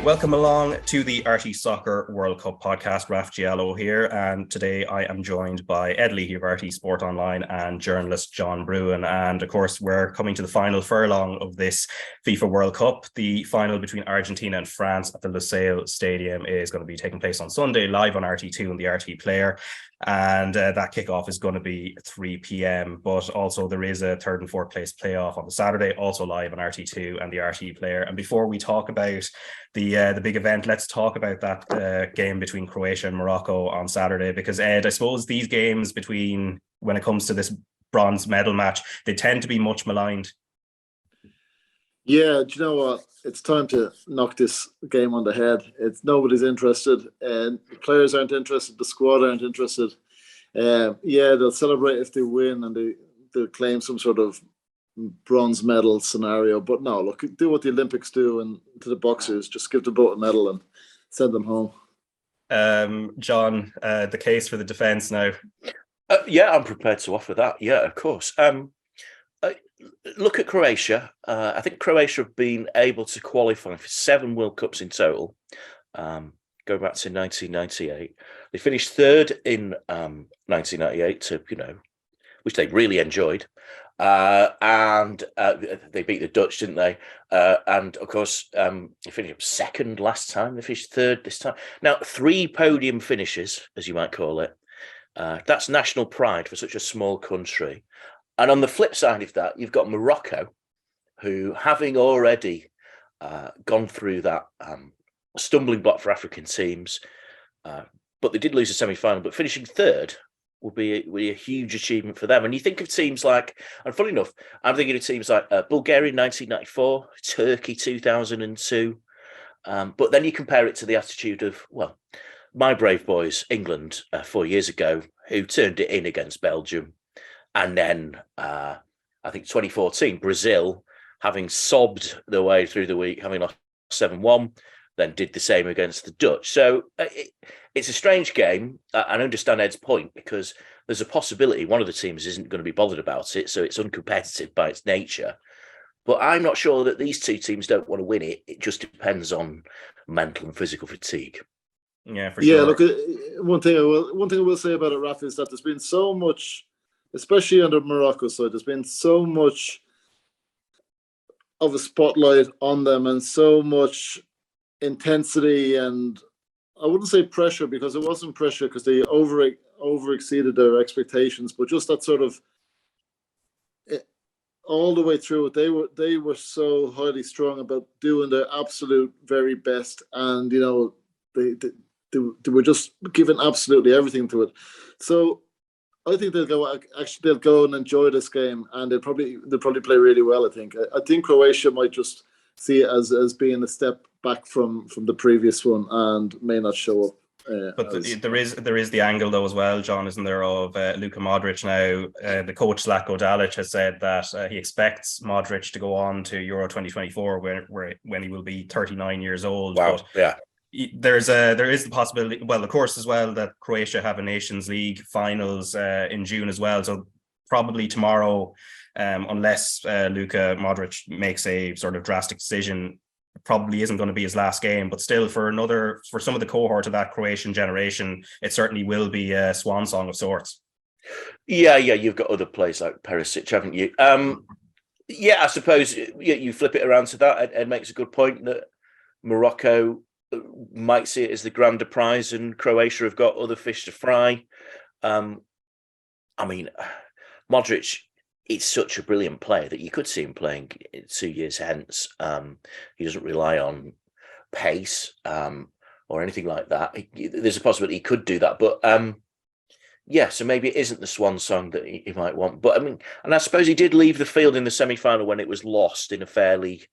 Welcome along to the RT Soccer World Cup podcast. Raf Diallo here, and today I am joined by Ed Leahy of RT Sport Online and journalist John Brewin. And of course, we're coming to the final furlong of this FIFA World Cup. The final between Argentina and France at the Lusail Stadium is going to be taking place on Sunday, live on RT2 and the RT Player. And that kickoff is going to be 3 p.m. But also there is a third and fourth place playoff on the Saturday, also live on RT2 and the RT Player. And before we talk about the big event, let's talk about that game between Croatia and Morocco on Saturday, because Ed, I suppose these games between, when it comes to this bronze medal match, they tend to be much maligned. Yeah, do you know what? It's time to knock this game on the head. Nobody's interested, and the players aren't interested, the squad aren't interested. Yeah, they'll celebrate if they win and they'll claim some sort of bronze medal scenario. But no, look, do what the Olympics do and to the boxers, just give the boat a medal and send them home. John, the case for the defence now. Yeah, I'm prepared to offer that. Yeah, of course. Look at Croatia. I think Croatia have been able to qualify for 7 World Cups in total, going back to 1998. They finished third in 1998, which they really enjoyed. And they beat the Dutch, didn't they? And of course, they finished up second last time. They finished third this time. Now, 3 podium finishes, as you might call it. That's national pride for such a small country. And on the flip side of that, you've got Morocco, who, having already gone through that stumbling block for African teams, but they did lose the semi-final, but finishing third will be a huge achievement for them. And you think of teams like, and funny enough, I'm thinking of teams like Bulgaria in 1994, Turkey 2002, but then you compare it to the attitude of, well, my brave boys, England, 4 years ago, who turned it in against Belgium. And then I think 2014, Brazil, having sobbed their way through the week, having lost 7-1, then did the same against the Dutch. So it's a strange game. I understand Ed's point, because there's a possibility one of the teams isn't going to be bothered about it, so it's uncompetitive by its nature. But I'm not sure that these two teams don't want to win it. It just depends on mental and physical fatigue. Yeah, for sure. Yeah, look, one thing I will say about it, Raf, is that there's been so much, especially under Morocco's side, there's been so much of a spotlight on them and so much intensity, and I wouldn't say pressure, because it wasn't pressure because they over exceeded their expectations, but just that sort of all the way through it, they were so highly strung about doing their absolute very best, and they were just giving absolutely everything to it. So I think they'll go and enjoy this game, and they'll probably play really well. I think Croatia might just see it as being a step back from the previous one and may not show up. But there is the angle though as well, John, isn't there, of Luka Modric now? The coach Zlatko Dalic has said that he expects Modric to go on to Euro 2024 when he will be 39 years old. Wow. But yeah. There is the possibility, well, of course, as well, that Croatia have a Nations League finals in June as well. So probably tomorrow, unless Luka Modric makes a sort of drastic decision, probably isn't going to be his last game. But still, for some of the cohort of that Croatian generation, it certainly will be a swan song of sorts. Yeah, you've got other players like Perisic, haven't you? Yeah, I suppose you flip it around to that. Ed makes a good point that Morocco might see it as the grander prize, and Croatia have got other fish to fry. I mean, Modric is such a brilliant player that you could see him playing 2 years hence. He doesn't rely on pace or anything like that. There's a possibility he could do that, but yeah, so maybe it isn't the swan song that he might want. But I mean, and I suppose he did leave the field in the semi-final when it was lost in a fairly,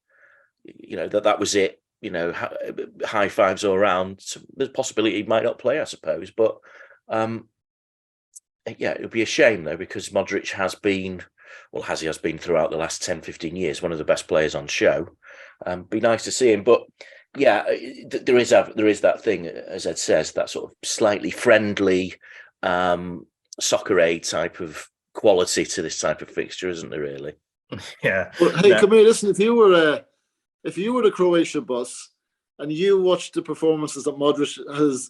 that was it. High fives all around. So there's a possibility he might not play, I suppose. But yeah, it would be a shame though, because Modric has been throughout the last 10, 15 years, one of the best players on show. Be nice to see him. But yeah, there is that thing, as Ed says, that sort of slightly friendly soccer aid type of quality to this type of fixture, isn't there, really? Yeah. Well, hey, come here, listen, if you were the Croatia boss and you watch the performances that Modric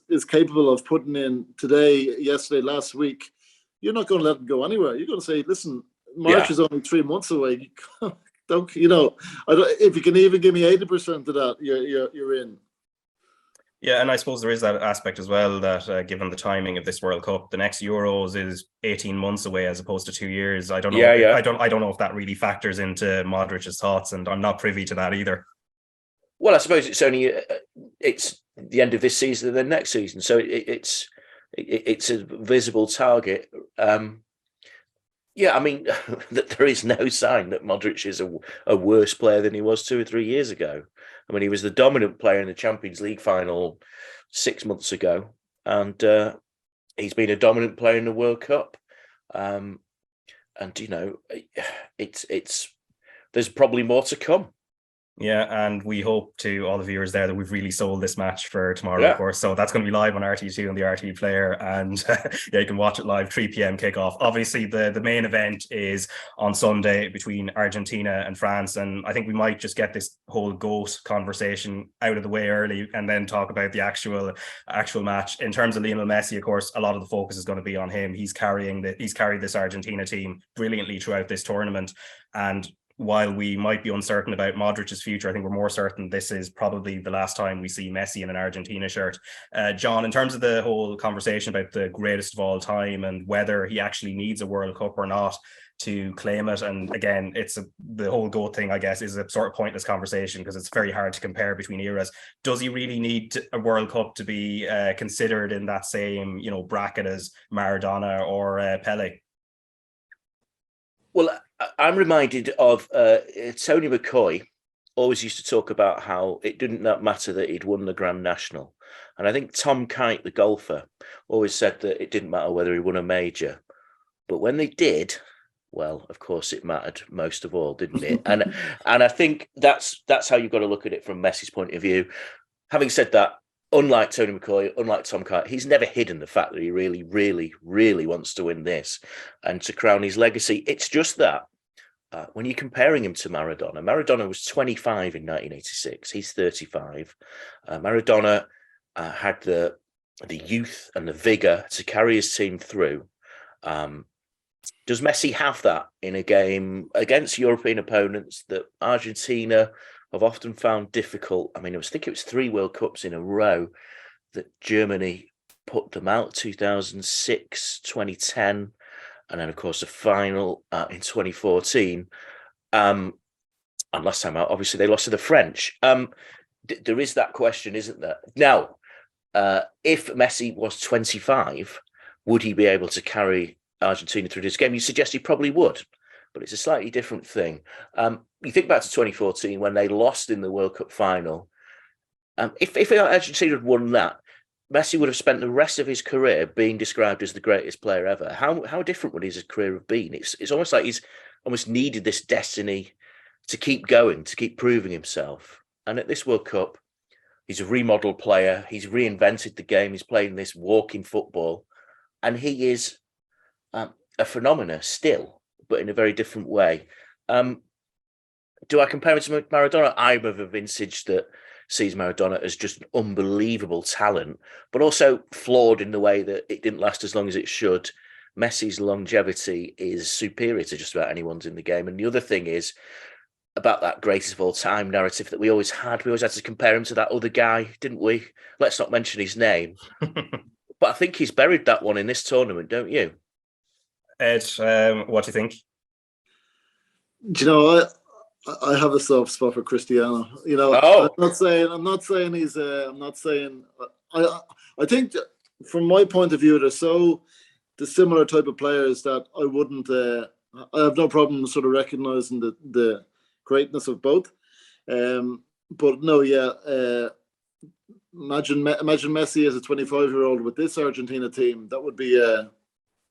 is capable of putting in today, yesterday, last week, you're not going to let him go anywhere. You're going to say, listen, March is only 3 months away. Don't if you can even give me 80% of that, you're in. Yeah, and I suppose there is that aspect as well that given the timing of this World Cup, the next Euros is 18 months away as opposed to 2 years. I don't know. I don't know if that really factors into Modric's thoughts, and I'm not privy to that either. Well, I suppose it's only it's the end of this season and then next season, so it's a visible target. Yeah, I mean, that there is no sign that Modric is a worse player than he was 2 or 3 years ago. I mean, he was the dominant player in the Champions League final 6 months ago, and he's been a dominant player in the World Cup. And it's there's probably more to come. Yeah, and we hope to all the viewers there that we've really sold this match for tomorrow, of course. So that's going to be live on RT2 and the RT Player, and you can watch it live, 3 p.m. kickoff. Obviously, the main event is on Sunday between Argentina and France, and I think we might just get this whole GOAT conversation out of the way early and then talk about the actual match. In terms of Lionel Messi, of course, a lot of the focus is going to be on him. He's carried this Argentina team brilliantly throughout this tournament, and while we might be uncertain about Modric's future, I think we're more certain this is probably the last time we see Messi in an Argentina shirt. John, in terms of the whole conversation about the greatest of all time and whether he actually needs a World Cup or not to claim it, and again, the whole GOAT thing, I guess, is a sort of pointless conversation because it's very hard to compare between eras. Does he really need a World Cup to be considered in that same bracket as Maradona or Pele? Well, I'm reminded of Tony McCoy always used to talk about how it didn't matter that he'd won the Grand National. And I think Tom Kite, the golfer, always said that it didn't matter whether he won a major. But when they did, well, of course it mattered most of all, didn't it? and I think that's how you've got to look at it from Messi's point of view. Having said that, unlike Tony McCoy, unlike Tom Kite, he's never hidden the fact that he really, really, really wants to win this and to crown his legacy. It's just that when you're comparing him to Maradona was 25 in 1986. He's 35. Maradona had the youth and the vigour to carry his team through. Does Messi have that in a game against European opponents that Argentina have often found difficult? I mean, I think it was 3 World Cups in a row that Germany put them out, 2006, 2010, and then, of course, the final in 2014. And last time out, obviously, they lost to the French. There is that question, isn't there? Now, if Messi was 25, would he be able to carry Argentina through this game? You suggest he probably would, but it's a slightly different thing. You think back to 2014 when they lost in the World Cup final. If Argentina had won that, Messi would have spent the rest of his career being described as the greatest player ever. How different would his career have been? It's almost like he's almost needed this destiny to keep going, to keep proving himself. And at this World Cup, he's a remodeled player. He's reinvented the game. He's playing this walking football. And he is a phenomenon still, but in a very different way. Do I compare him to Maradona? I'm of a vintage that sees Maradona as just an unbelievable talent, but also flawed in the way that it didn't last as long as it should. Messi's longevity is superior to just about anyone's in the game. And the other thing is about that greatest of all time narrative that we always had. We always had to compare him to that other guy, didn't we? Let's not mention his name. But I think he's buried that one in this tournament, don't you? Ed, what do you think? Do you know, I have a soft spot for Cristiano. I'm not saying he's. I think from my point of view, they're so the similar type of players that I wouldn't. I have no problem sort of recognizing the greatness of both. But no, yeah. Imagine Messi as a 25-year-old with this Argentina team. That would be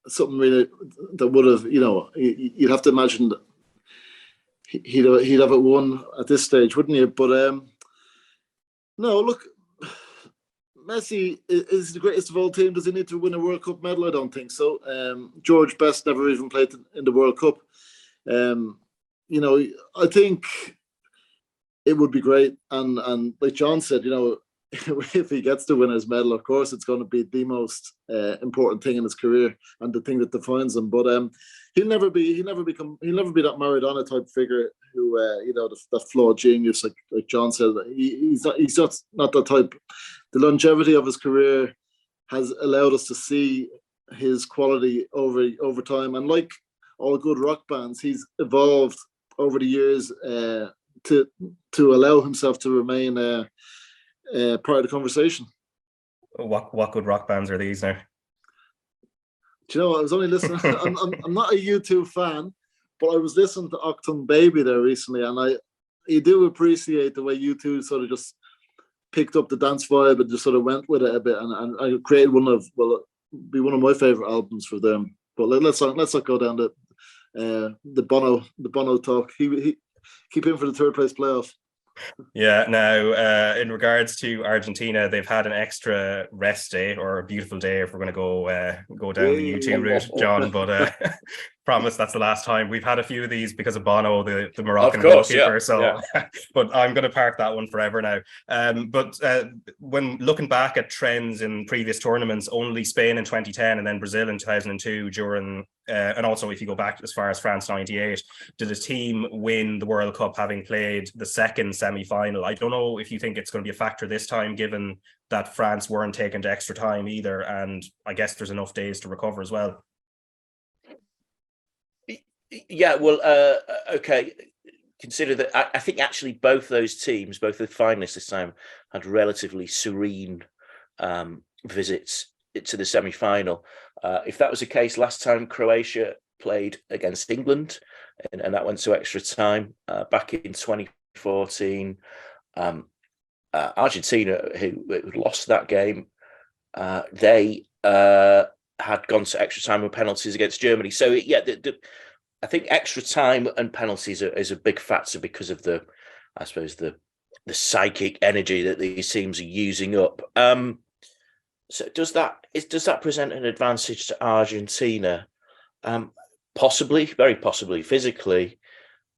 something really that would have. You'd have to imagine that he'd have it won at this stage, wouldn't you? But no, look, Messi is the greatest of all time. Does he need to win a World Cup medal? I don't think so. George Best never even played in the World Cup. I think it would be great. And like John said, if he gets the winner's medal, of course, it's going to be the most important thing in his career and the thing that defines him. But he'll never be that Maradona type figure who, that flawed genius, like John said. He's just not that type. The longevity of his career has allowed us to see his quality over time. And like all good rock bands, he's evolved over the years to allow himself to remain part of the conversation. What good rock bands are these now? Do you know what? I was only listening. I'm not a U2 fan, but I was listening to Octung Baby there recently, and you do appreciate the way U2 sort of just picked up the dance vibe and just sort of went with it a bit, and I created one of my favorite albums for them. But let's not go down the Bono talk. He keep in for the third place playoff. Yeah. Now, in regards to Argentina, they've had an extra rest day, or a beautiful day if we're going to go down the U2 route, John. But promise that's the last time. We've had a few of these because of Bono, the Moroccan goalkeeper. Yeah, so, but I'm going to park that one forever now. But when looking back at trends in previous tournaments, only Spain in 2010 and then Brazil in 2002 during. And also, if you go back as far as France 98, did a team win the World Cup having played the second semi-final? I don't know if you think it's going to be a factor this time, given that France weren't taken to extra time either. And I guess there's enough days to recover as well. Yeah, well, okay. Consider that I think actually both those teams, both the finalists this time, had relatively serene visits to the semi-final. If that was the case last time, Croatia played against England, and that went to extra time. Back in 2014, Argentina, who lost that game, they had gone to extra time with penalties against Germany. So yeah, I think extra time and penalties is a big factor because of the psychic energy that these teams are using up. So does that present an advantage to Argentina? Possibly, very possibly, physically,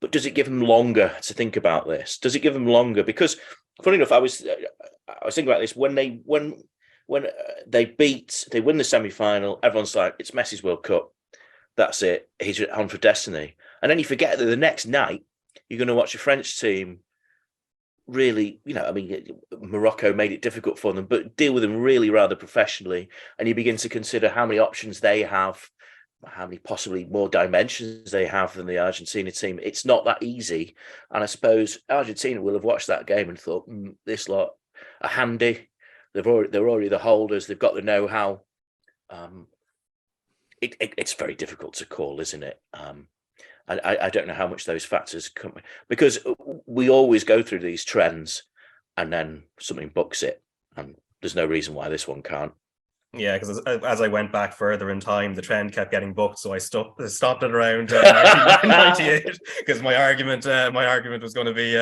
but does it give them longer to think about this? Does it give them longer? Because, funny enough, I was thinking about this when they win the semi-final. Everyone's like, it's Messi's World Cup. That's it. He's on for destiny. And then you forget that the next night you're going to watch a French team. Really, Morocco made it difficult for them, but deal with them really rather professionally. And you begin to consider how many options they have, how many possibly more dimensions they have than the Argentina team. It's not that easy. And I suppose Argentina will have watched that game and thought, this lot are handy. They're already the holders. They've got the know-how. It's very difficult to call, isn't it? I don't know how much those factors come, because we always go through these trends and then something books it, and there's no reason why this one can't. Yeah, because as I went back further in time, the trend kept getting booked, so I stopped it around 1998 because my argument was going to be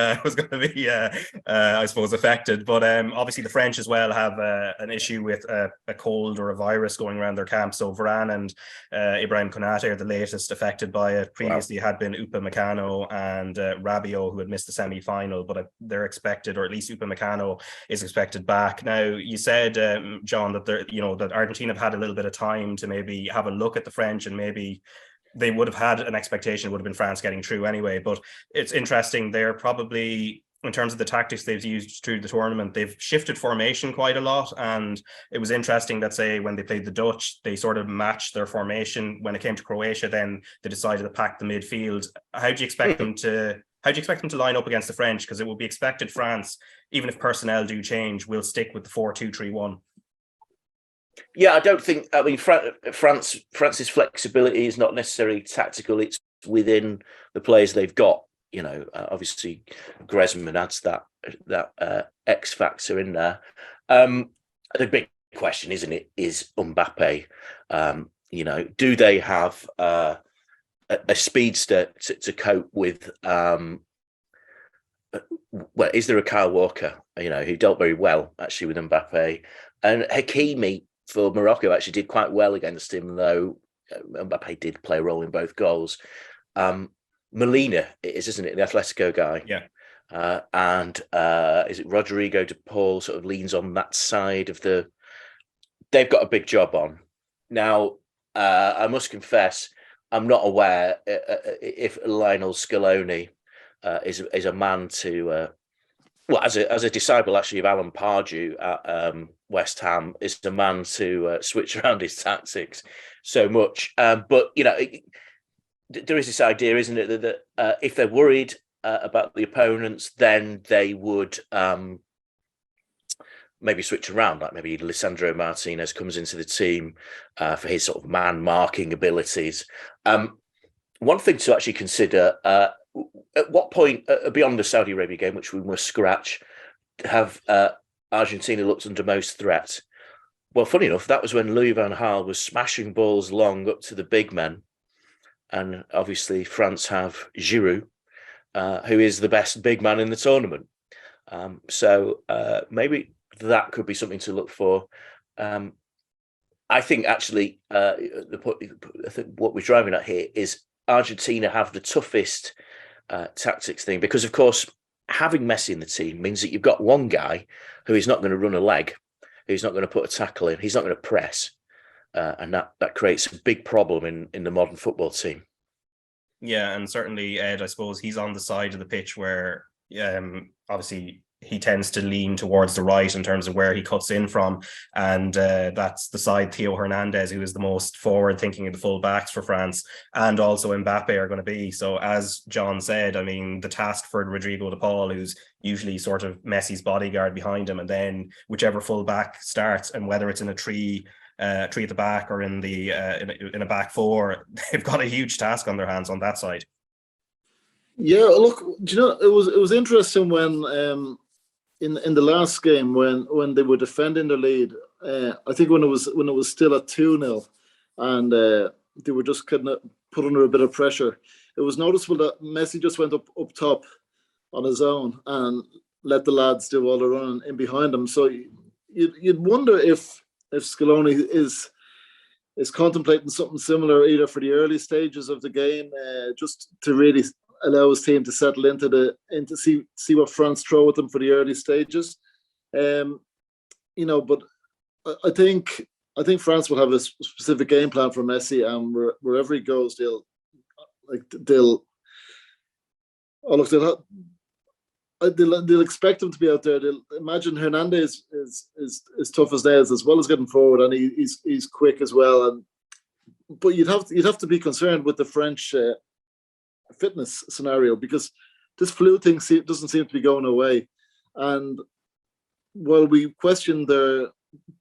I suppose affected. But obviously the French as well have an issue with a cold or a virus going around their camp. So Varane and Ibrahim Konate are the latest affected by it. Previously had been Upamecano and Rabiot, who had missed the semi-final, but they're expected, or at least Upamecano is expected back. Now you said, John, that that Argentina have had a little bit of time to maybe have a look at the French, and maybe they would have had an expectation it would have been France getting through anyway. But it's interesting, they're probably, in terms of the tactics they've used through the tournament, they've shifted formation quite a lot. And it was interesting that, say, when they played the Dutch, they sort of matched their formation. When it came to Croatia, then they decided to pack the midfield. How do you expect them to line up against the French? Because it would be expected France, even if personnel do change, will stick with the 4-2-3-1. Yeah, I don't think. I mean, France's flexibility is not necessarily tactical; it's within the players they've got. Obviously, Griezmann adds that X factor in there. The big question, isn't it, is Mbappe? Do they have a speedster to cope with? Well, is there a Kyle Walker? Who dealt very well actually with Mbappe, and Hakimi for Morocco actually did quite well against him, though Mbappe did play a role in both goals. Molina is, isn't it, the Atletico guy? Yeah. and is it Rodrigo de Paul sort of leans on that side of the. They've got a big job on now. I must confess, I'm not aware if Lionel Scaloni is a man to. Well, as a disciple actually of Alan Pardew at West Ham, is a man to switch around his tactics so much. But there is this idea, isn't it, that if they're worried about the opponents, then they would maybe switch around. Like maybe Lisandro Martinez comes into the team for his sort of man marking abilities. One thing to actually consider. At what point, beyond the Saudi Arabia game, which we must scratch, have Argentina looked under most threat? Well, funny enough, that was when Louis van Gaal was smashing balls long up to the big men. And obviously France have Giroud, who is the best big man in the tournament. So maybe that could be something to look for. I think actually I think what we're driving at here is Argentina have the toughest tactics thing, because of course having Messi in the team means that you've got one guy who is not going to run a leg, who's not going to put a tackle in, he's not going to press, and that creates a big problem in the modern football team. Yeah, and certainly Ed, I suppose he's on the side of the pitch where obviously he tends to lean towards the right in terms of where he cuts in from, and that's the side Theo Hernandez, who is the most forward thinking of the full backs for France, and also Mbappe are going to be. So as John said, I mean, the task for Rodrigo de Paul, who's usually sort of Messi's bodyguard behind him, and then whichever full back starts, and whether it's in a three at the back or in the in a back four, they've got a huge task on their hands on that side. Yeah, look, do you know, it was interesting when in the last game when they were defending the lead. I think when it was still at 2-0, and they were just kind of put under a bit of pressure. It was noticeable that Messi just went up top on his own and let the lads do all the running in behind him. So you'd wonder if Scaloni is contemplating something similar, either for the early stages of the game, just to really allow his team to settle into see what France throw at them for the early stages. But I think France will have a specific game plan for Messi, and wherever he goes, they'll expect him to be out there. They'll imagine Hernandez is tough as nails, as well as getting forward, and he's quick as well. But you'd have to be concerned with the French fitness scenario, because this flu thing doesn't seem to be going away. And while we questioned their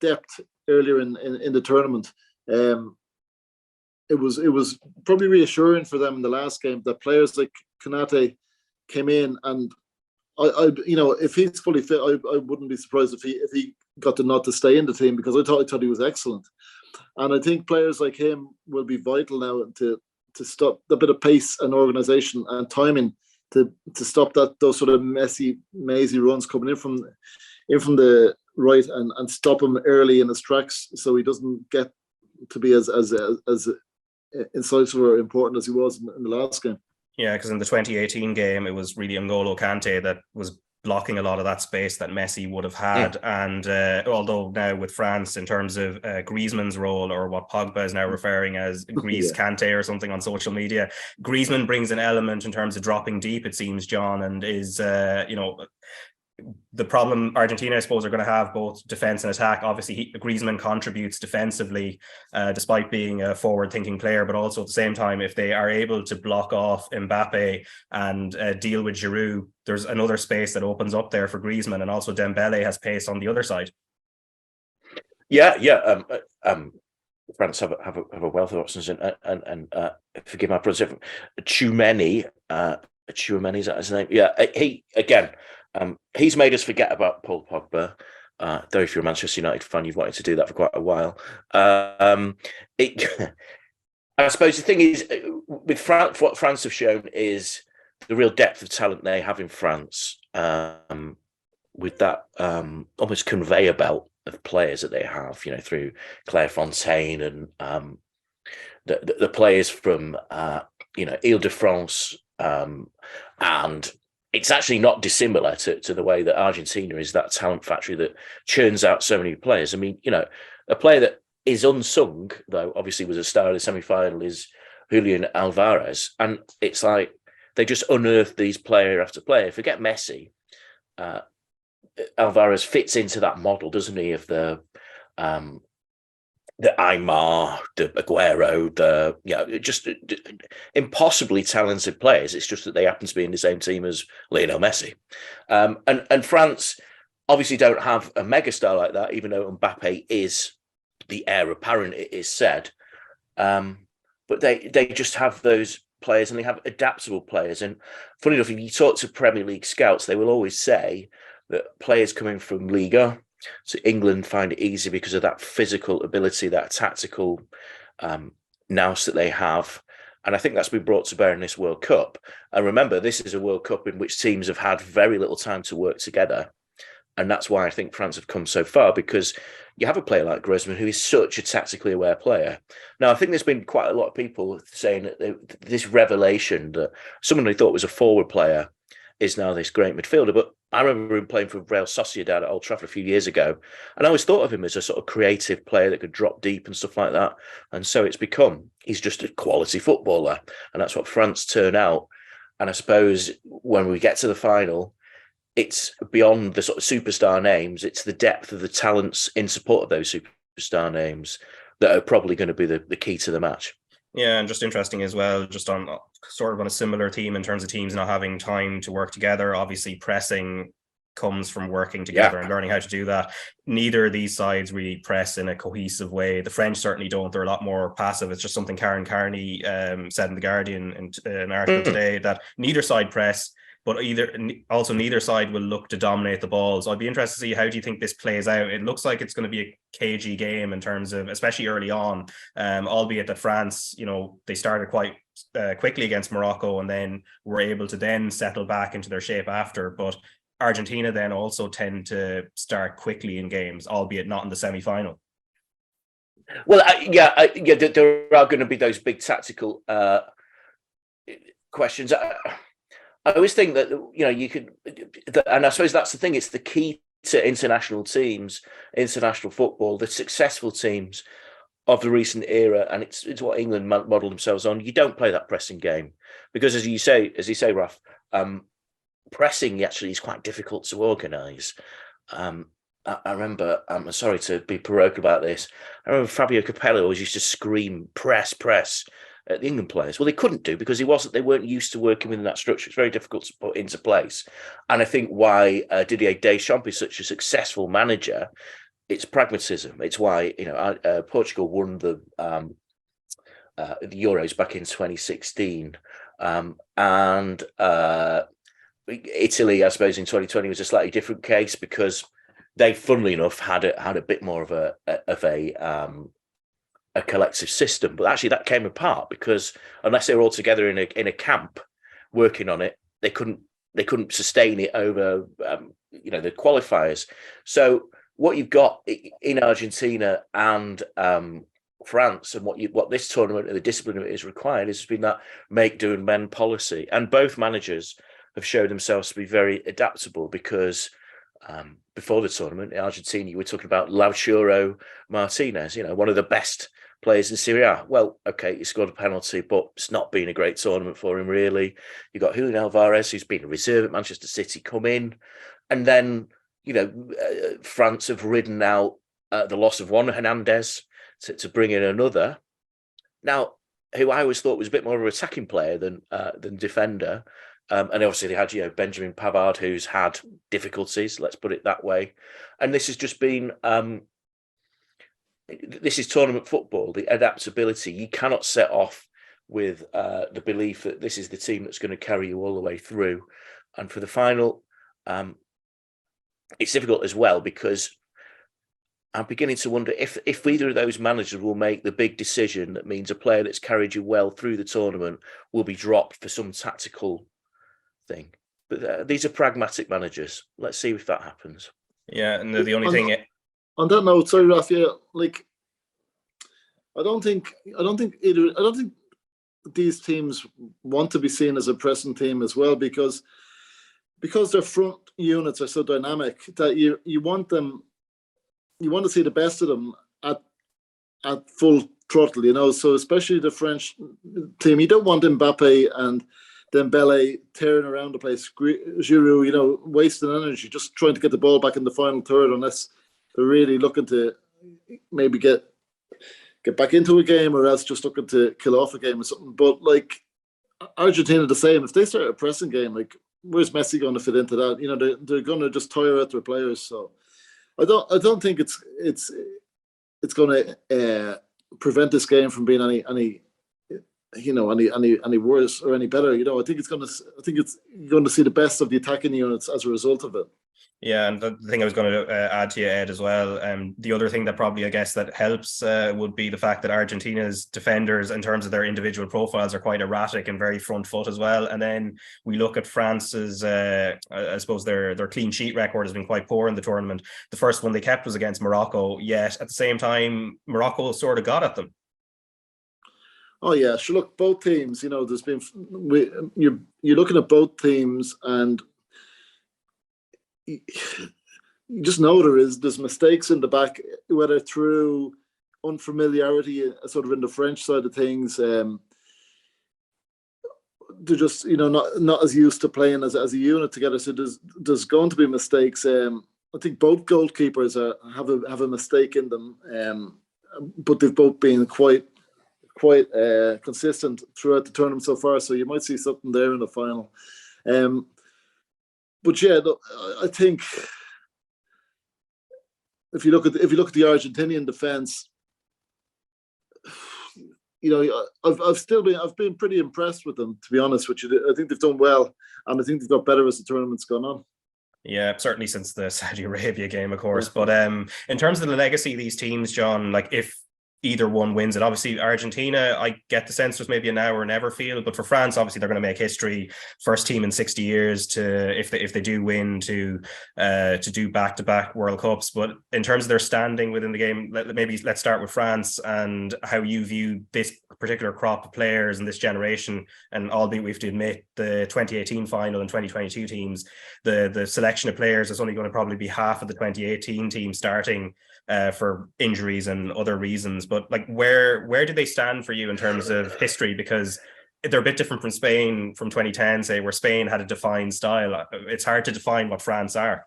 depth earlier in the tournament, it was probably reassuring for them in the last game that players like Konate came in, and I if he's fully fit, I wouldn't be surprised if he got the nod to stay in the team, because I thought he was excellent. And I think players like him will be vital now to stop the bit of pace and organisation and timing to stop those sort of mazy runs coming in from the right, and stop him early in his tracks, so he doesn't get to be as incisive or important as he was in the last game. Yeah, because in the 2018 game, it was really N'Golo Kante that was blocking a lot of that space that Messi would have had. Yeah. And although now with France, in terms of Griezmann's role, or what Pogba is now referring as Grease Kante or something on social media, Griezmann brings an element in terms of dropping deep, it seems, John, and is, the problem Argentina, I suppose, are going to have both defense and attack. Obviously, Griezmann contributes defensively, despite being a forward-thinking player, but also at the same time, if they are able to block off Mbappe and deal with Giroud, there's another space that opens up there for Griezmann, and also Dembele has pace on the other side. France have a wealth of options, and forgive my pronunciation, Tchouameni, is that his name? Yeah, he again. He's made us forget about Paul Pogba, though if you're a Manchester United fan, you've wanted to do that for quite a while. I suppose the thing is, with France, what France have shown is the real depth of talent they have in France, with that almost conveyor belt of players that they have, through Claire Fontaine and the players from Ile-de-France, and it's actually not dissimilar to the way that Argentina is that talent factory that churns out so many players. I mean, a player that is unsung, though, obviously was a star in the semi-final, is Julian Alvarez. And it's like they just unearth these player after player. Forget Messi. Alvarez fits into that model, doesn't he, of the Aymar, the Aguero, just impossibly talented players. It's just that they happen to be in the same team as Lionel Messi. And France obviously don't have a megastar like that, even though Mbappe is the heir apparent, it is said. But they just have those players, and they have adaptable players. And funny enough, if you talk to Premier League scouts, they will always say that players coming from Liga, so England, find it easy because of that physical ability, that tactical nous that they have. And I think that's been brought to bear in this World Cup. And remember, this is a World Cup in which teams have had very little time to work together. And that's why I think France have come so far, because you have a player like Griezmann, who is such a tactically aware player. Now, I think there's been quite a lot of people saying that this revelation that someone they thought was a forward player is now this great midfielder. But I remember him playing for Real Sociedad at Old Trafford a few years ago, and I always thought of him as a sort of creative player that could drop deep and stuff like that. And so it's become, he's just a quality footballer, and that's what France turn out. And I suppose when we get to the final, it's beyond the sort of superstar names. It's the depth of the talents in support of those superstar names that are probably going to be the key to the match. Yeah, and just interesting as well, just on sort of on a similar theme in terms of teams not having time to work together. Obviously, pressing comes from working together and learning how to do that. Neither of these sides really press in a cohesive way. The French certainly don't. They're a lot more passive. It's just something Karen Carney said in The Guardian in an article today, that neither side press, but neither side will look to dominate the ball. So I'd be interested to see, how do you think this plays out? It looks like it's going to be a cagey game in terms of, especially early on, albeit that France, they started quite quickly against Morocco and then were able to then settle back into their shape after. But Argentina then also tend to start quickly in games, albeit not in the semi-final. Well, there are going to be those big tactical questions. I always think that, you could, and I suppose that's the thing, it's the key to international teams, international football, the successful teams of the recent era, and it's what England modelled themselves on. You don't play that pressing game because, as you say, Raf, pressing actually is quite difficult to organise. I remember, I'm sorry to be parochial about this, I remember Fabio Capello always used to scream, press, at the England players. Well, they couldn't do because they weren't used to working within that structure. It's very difficult to put into place. And I think why Didier Deschamps is such a successful manager, it's pragmatism. It's why Portugal won the Euros back in 2016, and Italy, I suppose, in 2020 was a slightly different case because they, funnily enough, had a bit more of a collective system. But actually, that came apart because unless they were all together in a camp working on it, they couldn't sustain it over the qualifiers. So what you've got in Argentina and France, and what this tournament and the discipline is required, has been that make do and mend policy. And both managers have showed themselves to be very adaptable because before the tournament in Argentina, you were talking about Lautaro Martinez, one of the best players in Serie A. Well, okay, he scored a penalty, but it's not been a great tournament for him, really. You've got Julian Alvarez, who's been a reserve at Manchester City, come in. And then, France have ridden out the loss of one, Hernandez, to bring in another. Now, who I always thought was a bit more of an attacking player than defender. And obviously they had, Benjamin Pavard, who's had difficulties, let's put it that way. And this has just been... this is tournament football, the adaptability. You cannot set off with the belief that this is the team that's going to carry you all the way through. And for the final, it's difficult as well because I'm beginning to wonder if either of those managers will make the big decision that means a player that's carried you well through the tournament will be dropped for some tactical thing. But these are pragmatic managers. Let's see if that happens. Yeah, and the only thing... On that note, sorry, Raphael, I don't think these teams want to be seen as a pressing team as well, because because their front units are so dynamic that you want them, you want to see the best of them at full throttle, you know. So especially the French team, you don't want Mbappe and Dembele tearing around the place, Giroud, you know, wasting energy just trying to get the ball back in the final third, unless they're really looking to maybe get back into a game, or else just looking to kill off a game or something. But like Argentina, the same. If they start a pressing game, like where's Messi going to fit into that? You know, they're going to just tire out their players. So I don't think it's going to prevent this game from being any worse or any better. You know, I think it's going to see the best of the attacking units as a result of it. Yeah, and the thing I was going to add to you, Ed, as well. The other thing that probably, I guess, that helps would be the fact that Argentina's defenders, in terms of their individual profiles, are quite erratic and very front foot as well. And then we look at France's, I suppose their clean sheet record has been quite poor in the tournament. The first one they kept was against Morocco, yet at the same time, Morocco sort of got at them. Oh yeah, sure. Look, both teams. You know, there's been you're looking at both teams, and you just know there's mistakes in the back, whether through unfamiliarity, sort of in the French side of things. They're just, you know, not as used to playing as a unit together. So there's going to be mistakes. I think both goalkeepers have a mistake in them, but they've both been quite consistent throughout the tournament so far. So you might see something there in the final. But yeah, I think if you look at the Argentinian defense, you know, I've been pretty impressed with them, to be honest with you. I think they've done well, and I think they've got better as the tournament's gone on. Yeah, certainly since the Saudi Arabia game, of course. But in terms of the legacy of these teams, John, like if either one wins it, obviously Argentina, I get the sense was maybe a now or never feel, but for France, obviously they're going to make history. First team in 60 years to, if they do win, to do back-to-back World Cups. But in terms of their standing within the game, let's start with France and how you view this particular crop of players in this generation. And albeit we have to admit the 2018 final and 2022 teams, the selection of players is only going to probably be half of the 2018 team starting for injuries and other reasons. But like, where do they stand for you in terms of history? Because they're a bit different from Spain from 2010, say, where Spain had a defined style. It's hard to define what France are.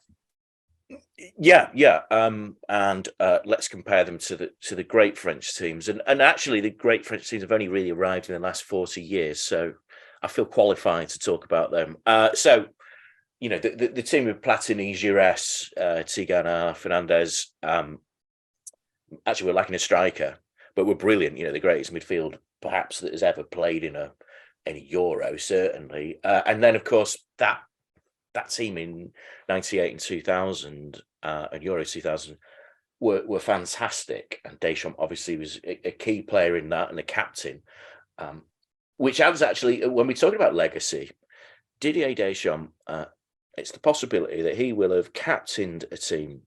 Yeah. And let's compare them to the great French teams. And actually, the great French teams have only really arrived in the last 40 years. So I feel qualified to talk about them. So, you know, the team with Platini, Giresse, Tigana, Fernandez, actually we're lacking a striker, but we're brilliant. You know, the greatest midfield perhaps that has ever played in a Euro, certainly. And then, of course, that team in 98 and 2000 and Euro 2000 were fantastic. And Deschamps obviously was a key player in that and a captain, which adds actually, when we're talking about legacy, Didier Deschamps, it's the possibility that he will have captained a team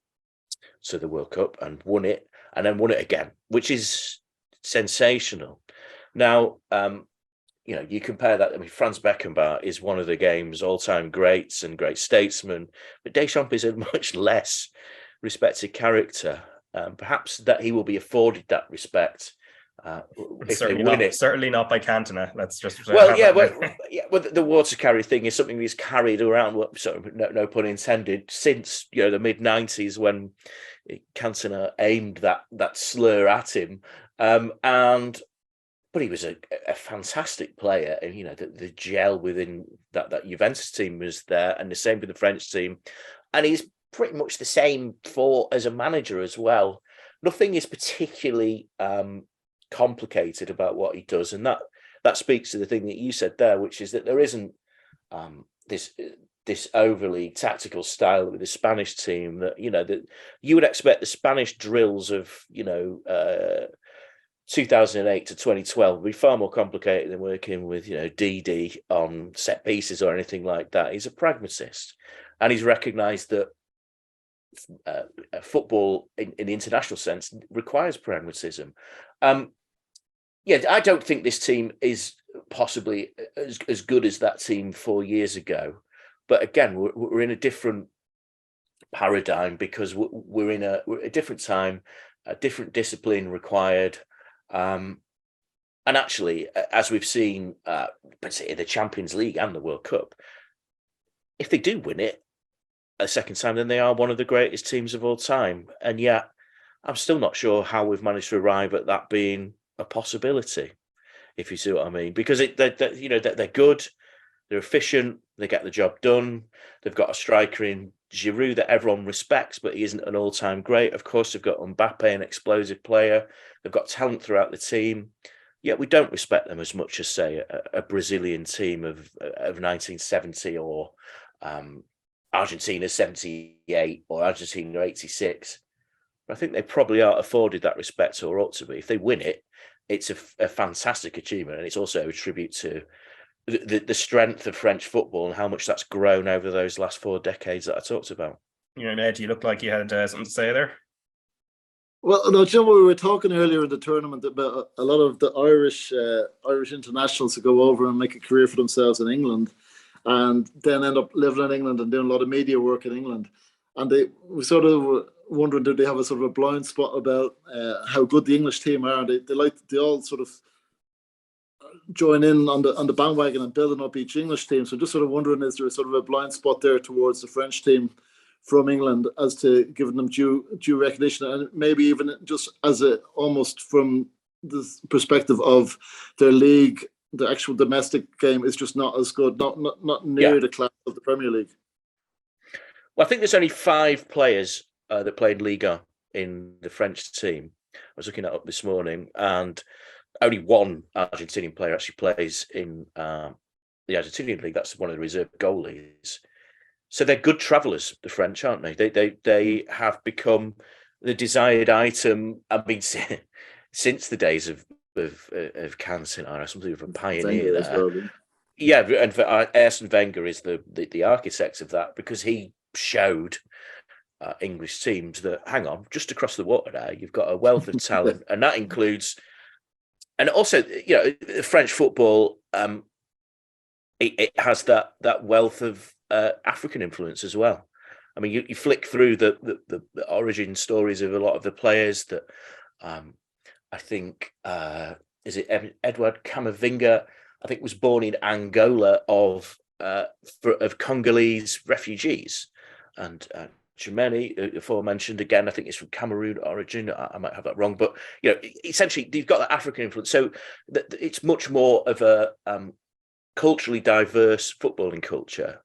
to the World Cup and won it, and then won it again, which is sensational. Now, you know, you compare that. I mean, Franz Beckenbauer is one of the game's all-time greats and great statesmen, but Deschamps is a much less respected character. Perhaps that he will be afforded that respect if they win it. Certainly not by Cantona. Let's just well, the water carry thing is something he's carried around. No pun intended. Since, you know, the mid-90s when Cantona aimed that slur at him, but he was a fantastic player, and you know the gel within that Juventus team was there, and the same with the French team, and he's pretty much the same as a manager as well. Nothing is particularly complicated about what he does, and that speaks to the thing that you said there, which is that there isn't this overly tactical style with the Spanish team that, you know, that you would expect the Spanish drills of, you know, 2008 to 2012 would be far more complicated than working with, you know, DD on set pieces or anything like that. He's a pragmatist, and he's recognised that football in the international sense requires pragmatism. Yeah, I don't think this team is possibly as good as that team 4 years ago, But again, we're in a different paradigm because we're in a different time, a different discipline required. And actually, as we've seen, particularly the Champions League and the World Cup, if they do win it a second time, then they are one of the greatest teams of all time. And yet, I'm still not sure how we've managed to arrive at that being a possibility, if you see what I mean. Because they're good, they're efficient, they get the job done. They've got a striker in Giroud that everyone respects, but he isn't an all-time great. Of course, they've got Mbappe, an explosive player. They've got talent throughout the team. Yet we don't respect them as much as, say, a Brazilian team of 1970 or Argentina 78 or Argentina 86. But I think they probably are afforded that respect, or ought to be. If they win it, it's a fantastic achievement, and it's also a tribute to the strength of French football and how much that's grown over those last 4 decades that I talked about. Ed, you look like you had something to say there. Well, no, Jim, we were talking earlier in the tournament about a lot of the Irish internationals who go over and make a career for themselves in England, and then end up living in England and doing a lot of media work in England. And we sort of were wondering, do they have a sort of a blind spot about how good the English team are? They all sort of join in on the bandwagon and building up each English team. So just sort of wondering, is there sort of a blind spot there towards the French team from England as to giving them due recognition, and maybe even just as almost from the perspective of their league, the actual domestic game is just not as good, not near the class of the Premier League. Well, I think there's only 5 players that played Liga in the French team. I was looking that up this morning, and only 1 Argentinian player actually plays in the Argentinian league. That's one of the reserve goalies. So they're good travellers, the French, aren't they? They have become the desired item. I mean, since the days of Cantona, something of a pioneer there. Well, yeah, and Arsene Wenger is the architect of that, because he showed English teams that, hang on, just across the water there, you've got a wealth of talent, and that includes, and also, French football, it has that wealth of African influence as well. I mean, you flick through the origin stories of a lot of the players that I think is it Edward Camavinga, I think, was born in Angola of Congolese refugees, and Chimene, aforementioned, again, I think it's from Cameroon origin. I might have that wrong, but essentially you've got that African influence. So it's much more of a culturally diverse footballing culture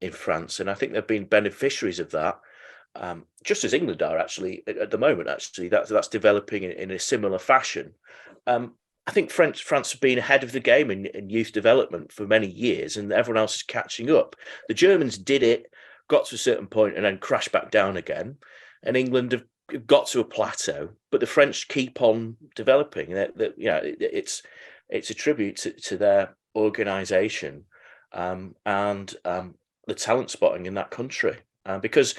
in France, and I think they've been beneficiaries of that, just as England are actually at the moment. Actually, that's developing in a similar fashion. I think France have been ahead of the game in youth development for many years, and everyone else is catching up. The Germans did it, got to a certain point, and then crashed back down again. And England have got to a plateau, but the French keep on developing. It's a tribute to their organisation and the talent spotting in that country. Because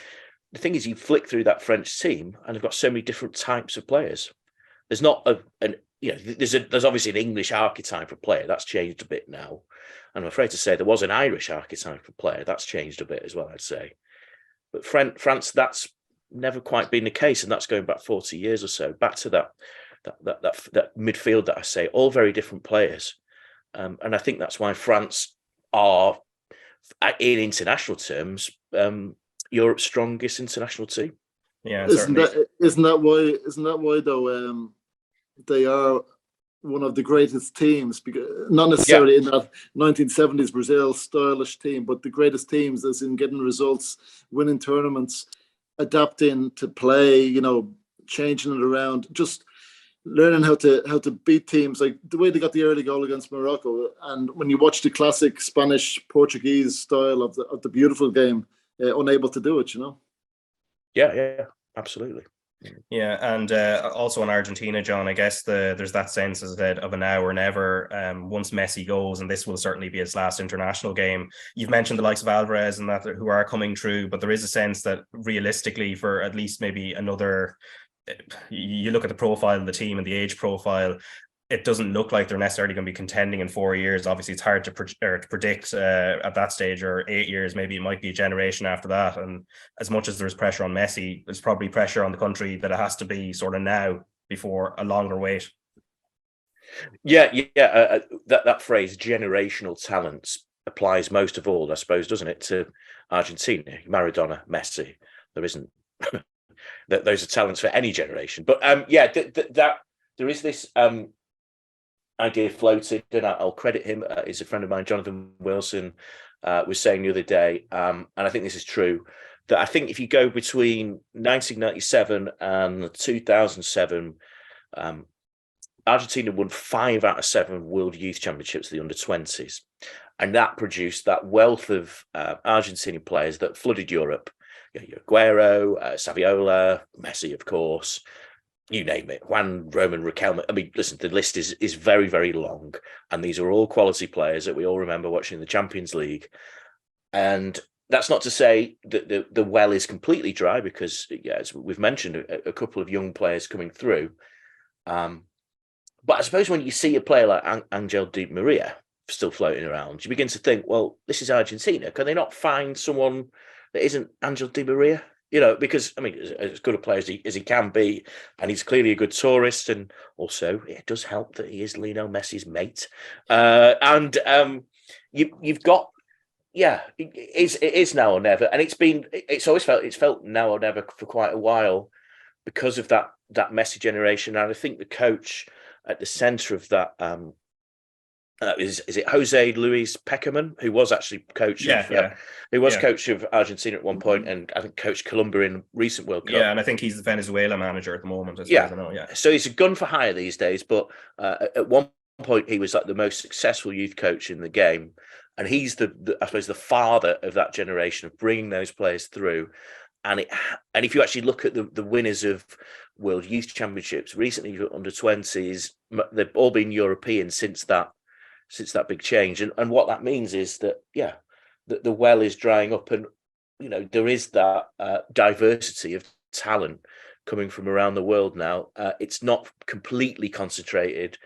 the thing is, you flick through that French team, and they've got so many different types of players. There's not there's obviously an English archetype of player that's changed a bit now. And I'm afraid to say there was an Irish archetype of player that's changed a bit as well, I'd say. But France, that's never quite been the case, and that's going back 40 years or so, back to that midfield that I say, all very different players. And I think that's why France are, in international terms, Europe's strongest international team. Yeah, isn't that why though? They are one of the greatest teams, because not necessarily in that 1970s Brazil stylish team, but the greatest teams as in getting results, winning tournaments, adapting to play, changing it around, just learning how to beat teams, like the way they got the early goal against Morocco. And when you watch the classic Spanish Portuguese style of the beautiful game, unable to do it, Yeah, absolutely. Yeah, and also in Argentina, John, I guess there's that sense, as I said, of a now or never. Once Messi goes, and this will certainly be his last international game. You've mentioned the likes of Alvarez and that who are coming through, but there is a sense that realistically, for at least maybe another, you look at the profile of the team and the age profile, it doesn't look like they're necessarily going to be contending in 4 years. Obviously, it's hard to predict at that stage, or 8 years. Maybe it might be a generation after that. And as much as there's pressure on Messi, there's probably pressure on the country that it has to be sort of now before a longer wait. Yeah. That phrase "generational talents" applies most of all, I suppose, doesn't it, to Argentina? Maradona, Messi. There isn't. Those are talents for any generation. But that there is this idea floated, and I'll credit him. He's a friend of mine, Jonathan Wilson, was saying the other day, and I think this is true, that I think if you go between 1997 and 2007, Argentina won 5 out of 7 World Youth Championships, the under-20s, and that produced that wealth of Argentinian players that flooded Europe. Aguero, Saviola, Messi, of course, you name it, Juan, Roman, Riquelme. I mean, listen, the list is very, very long, and these are all quality players that we all remember watching the Champions League. And that's not to say that the well is completely dry, because, as we've mentioned, a couple of young players coming through. But I suppose when you see a player like Angel Di Maria still floating around, you begin to think, well, this is Argentina. Can they not find someone that isn't Angel Di Maria? Because, I mean, as good a player as he can be, and he's clearly a good tourist, and also it does help that he is Lionel Messi's mate. You've got, it is now or never, and it's felt now or never for quite a while because of that Messi generation. And I think the coach at the centre of that is it Jose Luis Peckerman, who was actually coach coach of Argentina at one point, and I think coached Colombia in recent World Cup. Yeah, and I think he's the Venezuela manager at the moment, as far as I know. Yeah, so he's a gun for hire these days, but at one point he was like the most successful youth coach in the game, and he's I suppose the father of that generation of bringing those players through. And if you actually look at the winners of World Youth Championships recently, under 20s, they've all been European since that big change. And what that means is that, the well is drying up, and, there is that diversity of talent coming from around the world now. It's not completely concentrated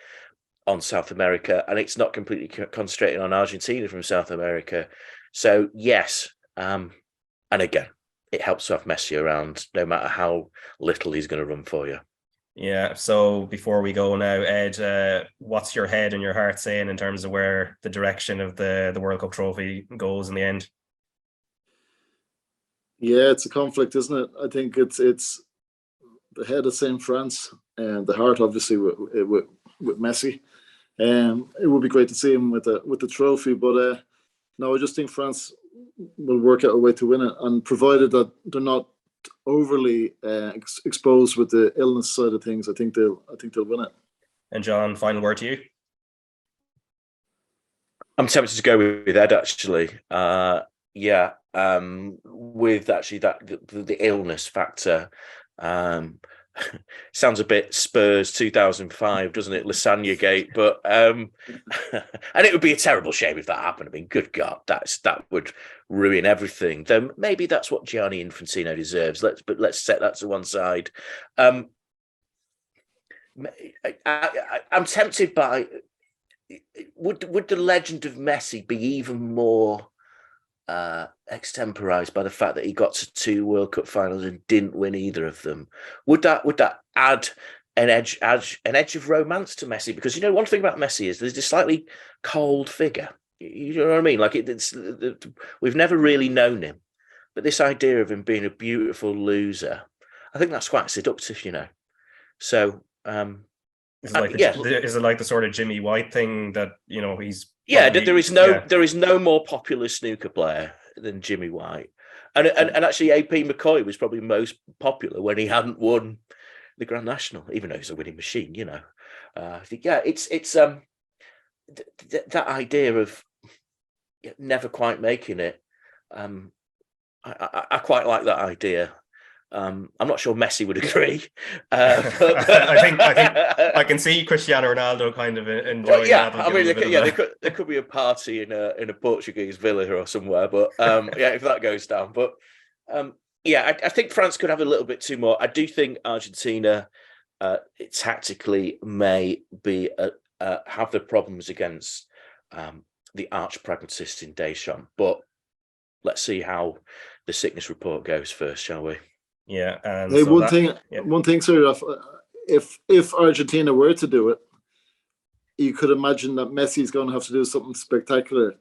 on South America, and it's not completely concentrated on Argentina from South America. So, yes. And again, it helps to have Messi around, no matter how little he's going to run for you. Yeah. So before we go now, Ed, what's your head and your heart saying in terms of where the direction of the World Cup trophy goes in the end? Yeah, it's a conflict, isn't it? I think it's the head is saying France, and the heart obviously with Messi. It would be great to see him with the trophy, but no, I just think France will work out a way to win it, and provided that they're not overly exposed with the illness side of things, I think they'll win it. And John, final word to you. I'm tempted to go with Ed, actually. With actually the illness factor. Sounds a bit Spurs 2005, doesn't it? Lasagna Gate, but and it would be a terrible shame if that happened. I mean, good God, that would ruin everything. Then maybe that's what Gianni Infantino deserves. Let's set that to one side. I'm tempted by would the legend of Messi be even more extemporized by the fact that he got to 2 World Cup finals and didn't win either of them? Would that add an edge of romance to Messi? Because one thing about Messi is there's this slightly cold figure. You know what I mean? Like we've never really known him, but this idea of him being a beautiful loser, I think that's quite seductive. So. Is it like the sort of Jimmy White thing that he's? There is no more popular snooker player than Jimmy White, and actually AP McCoy was probably most popular when he hadn't won the Grand National, even though he's a winning machine. I think it's that idea of never quite making it. I quite like that idea. I'm not sure Messi would agree. But I think I can see Cristiano Ronaldo kind of enjoying that. I mean, there could be a party in a Portuguese villa or somewhere, but if that goes down. But I think France could have a little bit too more. I do think Argentina it tactically may be have the problems against the arch pragmatist in Deschamps. But let's see how the sickness report goes first, shall we? Yeah, and Hey, so one thing, sir. If Argentina were to do it, you could imagine that Messi is going to have to do something spectacular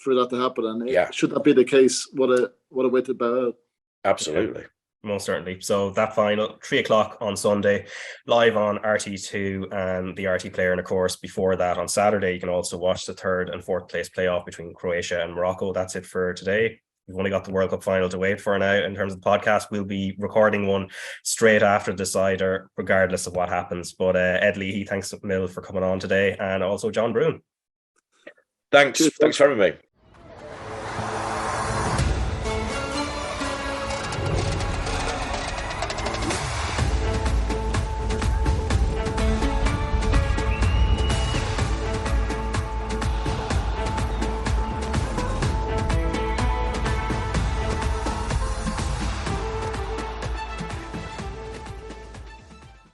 for that to happen. And should that be the case, what a way to bow out. Absolutely. Yeah, most certainly. So that final, 3:00 on Sunday, live on RT2 and the RT Player. And of course, before that on Saturday, you can also watch the 3rd and 4th place playoff between Croatia and Morocco. That's it for today. We've only got the World Cup final to wait for now. In terms of the podcast, we'll be recording one straight after the decider, regardless of what happens. But Ed Leahy, thanks a mil for coming on today, and also John Brewin. Thanks for having me.